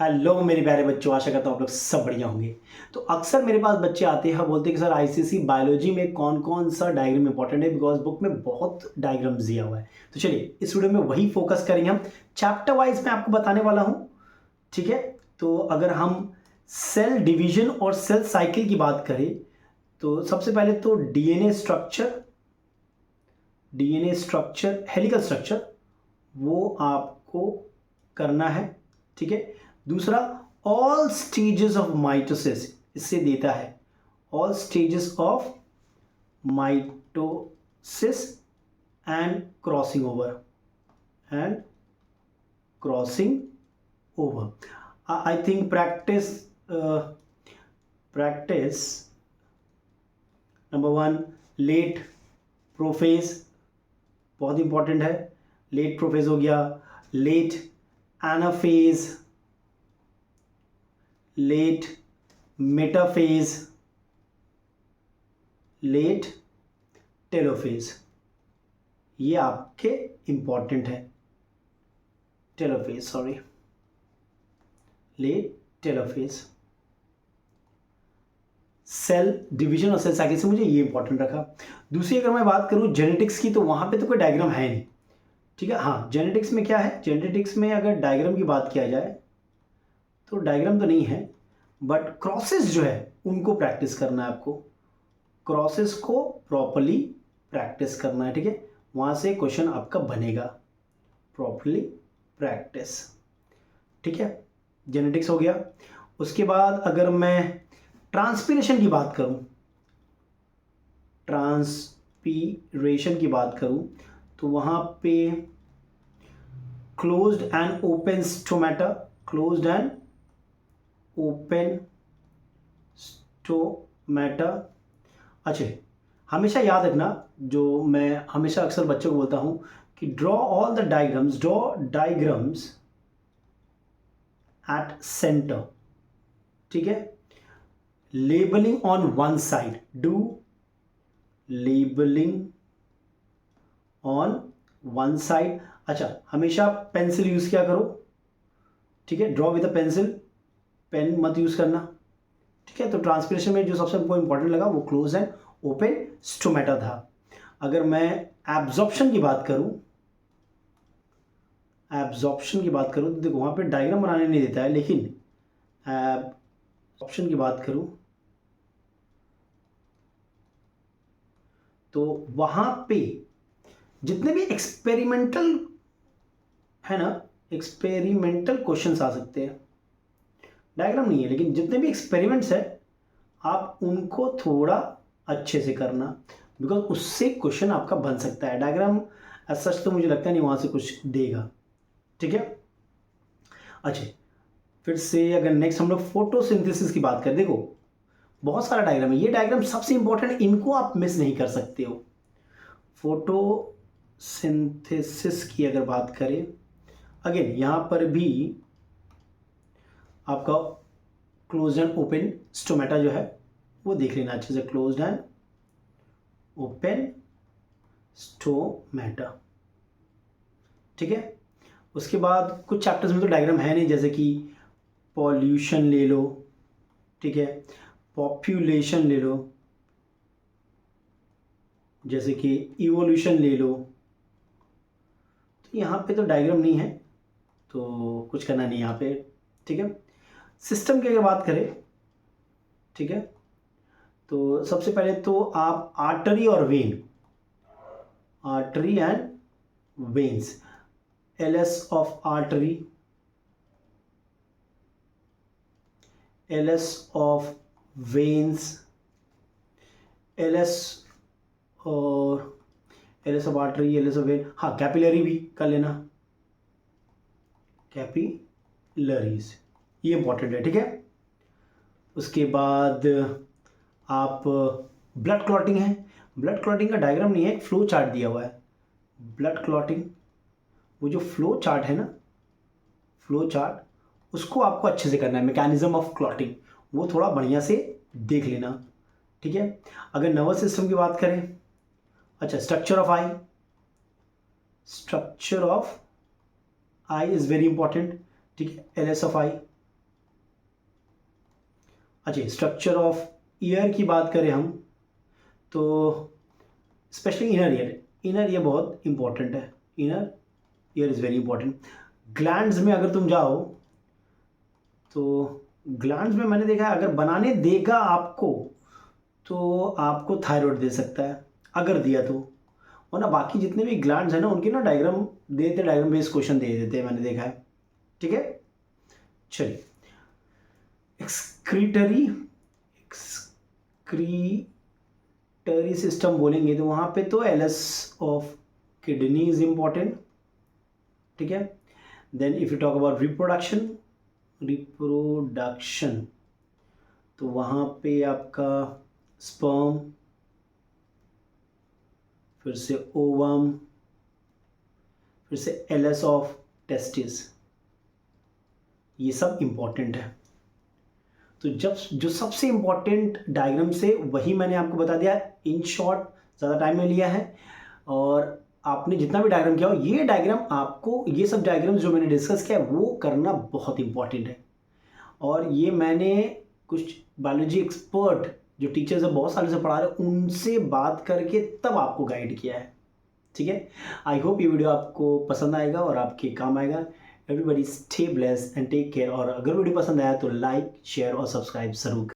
Hello मेरे प्यारे बच्चों, आशा करता हूँ आप लोग सब बढ़िया होंगे। तो अक्सर मेरे पास बच्चे आते हैं, बोलते हैं कि सर आईसीएसई बायोलॉजी में कौन कौन सा डायग्राम इंपॉर्टेंट है, बिकॉज बुक में बहुत डायग्राम्स दिया हुआ है। तो चलिए इस वीडियो में वही फोकस करेंगे हम। चैप्टर वाइज मैं आपको बताने वाला हूँ, ठीक है। तो अगर हम सेल डिवीजन और सेल साइकिल की बात करें तो सबसे पहले तो डीएनए स्ट्रक्चर हेलिकल स्ट्रक्चर वो आपको करना है, ठीक है। दूसरा, ऑल स्टेजेस ऑफ माइटोसिस इससे देता है, all stages of mitosis and and crossing over. I think practice number 1, late prophase बहुत इंपॉर्टेंट है। लेट प्रोफेज हो गया, late anaphase, late metaphase, late telophase, ये आपके इंपॉर्टेंट है। Telophase, sorry, late telophase. Cell division और सेल साइकिल से मुझे ये इंपॉर्टेंट रखा। दूसरी अगर मैं बात करूं जेनेटिक्स की, तो वहां पे तो कोई डायग्राम है नहीं, ठीक है। हाँ, जेनेटिक्स में क्या है, जेनेटिक्स में अगर डायग्राम की बात किया जाए तो डायग्राम तो नहीं है, बट क्रॉसेस जो है उनको प्रैक्टिस करना है आपको। क्रॉसेस को प्रॉपरली प्रैक्टिस करना है, ठीक है। वहां से क्वेश्चन आपका बनेगा, प्रॉपरली प्रैक्टिस, ठीक है। जेनेटिक्स हो गया। उसके बाद अगर मैं ट्रांसपीरेशन की बात करूं, तो वहां पे closed end open stomata, closed end open stomata. अच्छा, हमेशा याद रखना, जो मैं हमेशा अक्सर बच्चों को बोलता हूं कि ड्रॉ डायग्राम्स एट सेंटर, ठीक है। Labelling on one side, do labelling on one side. अच्छा, हमेशा पेंसिल यूज किया करो, ठीक है। Draw with a pencil, pen मत यूज करना, ठीक है। तो ट्रांसपीरेशन में जो सबसे हमको इंपॉर्टेंट लगा वो क्लोज एंड ओपन स्टोमेटा था। अगर मैं एब्जॉर्प्शन की बात करूं, तो देखो वहां पे डायग्राम बनाने नहीं देता है, लेकिन एब्जॉर्प्शन की बात करूं तो वहां पे जितने भी एक्सपेरिमेंटल है ना, एक्सपेरिमेंटल क्वेश्चंस आ सकते हैं। डायग्राम नहीं है, लेकिन जितने भी एक्सपेरिमेंट्स है आप उनको थोड़ा अच्छे से करना, बिकॉज उससे क्वेश्चन आपका बन सकता है। डायग्राम सच तो मुझे लगता नहीं वहां से कुछ देगा, ठीक है। अच्छा, फिर से अगर नेक्स्ट हम लोग फोटोसिंथेसिस की बात करें, देखो बहुत सारा डायग्राम है, ये डायग्राम सबसे इंपॉर्टेंट है, इनको आप मिस नहीं कर सकते हो। फोटोसिंथेसिस की अगर बात करें, अगेन यहां पर भी आपका क्लोज एंड ओपन स्टोमेटा जो है वो देख लेना अच्छे से, क्लोज एंड ओपन स्टोमेटा, ठीक है। उसके बाद कुछ चैप्टर्स में तो डायग्राम है नहीं, जैसे कि पॉल्यूशन ले लो, ठीक है। पॉपुलेशन ले लो, जैसे कि इवोल्यूशन ले लो। तो यहाँ पे तो डायग्राम नहीं है, तो कुछ करना नहीं यहाँ पे, ठीक है। सिस्टम की अगर बात करें, ठीक है, तो सबसे पहले तो आप आर्टरी और vein, artery and veins, LS of artery, LS of veins, LS और LS of artery, LS of vein. हाँ, कैपिलरी भी कर लेना, कैपिलरीज, ये इंपॉर्टेंट है, ठीक है। उसके बाद आप ब्लड क्लॉटिंग है, ब्लड क्लॉटिंग का डायग्राम नहीं है, एक फ्लो चार्ट दिया हुआ है। ब्लड क्लॉटिंग, वो जो फ्लो चार्ट है ना, फ्लो चार्ट उसको आपको अच्छे से करना है। मैकेनिज्म ऑफ क्लॉटिंग वो थोड़ा बढ़िया से देख लेना, ठीक है। अगर नर्वस सिस्टम की बात करें, अच्छा, structure of I is very important, ठीक है। एलएस ऑफ आई, अच्छा, स्ट्रक्चर ऑफ ईयर की बात करें हम तो स्पेशली इनर ईयर बहुत इंपॉर्टेंट है। Inner ear is very important. Glands में अगर तुम जाओ तो ग्लैंड्स में मैंने देखा है अगर बनाने देगा आपको तो आपको थायराइड दे सकता है अगर दिया तो, और ना बाकी जितने भी ग्लैंड्स हैं ना उनके ना डायग्राम दे देते, डायग्राम बेस्ड क्वेश्चन दे देते हैं, मैंने देखा है। ठीक है, चलिए एक्सक्रीटरी सिस्टम बोलेंगे तो वहाँ पे तो LS of kidney is important. ठीक है, then if you talk about reproduction तो वहाँ पे आपका स्पर्म, फिर से ओवम, फिर से एलएस ऑफ टेस्टिस, ये सब इम्पॉर्टेंट है। तो जब जो सबसे इम्पॉर्टेंट डायग्राम से वही मैंने आपको बता दिया, इन शॉर्ट ज़्यादा टाइम में लिया है, और आपने जितना भी डायग्राम किया हो ये डायग्राम आपको, ये सब डायग्राम जो मैंने डिस्कस किया वो करना बहुत इम्पॉर्टेंट है। और ये मैंने कुछ बायोलॉजी एक्सपर्ट जो टीचर्स है बहुत सालों से पढ़ा रहे उनसे बात करके तब आपको गाइड किया है। ठीक है, आई होप ये वीडियो आपको पसंद आएगा और आपके काम आएगा। Everybody stay blessed and take care. और अगर वीडियो पसंद आया तो लाइक, शेयर और सब्सक्राइब जरूर।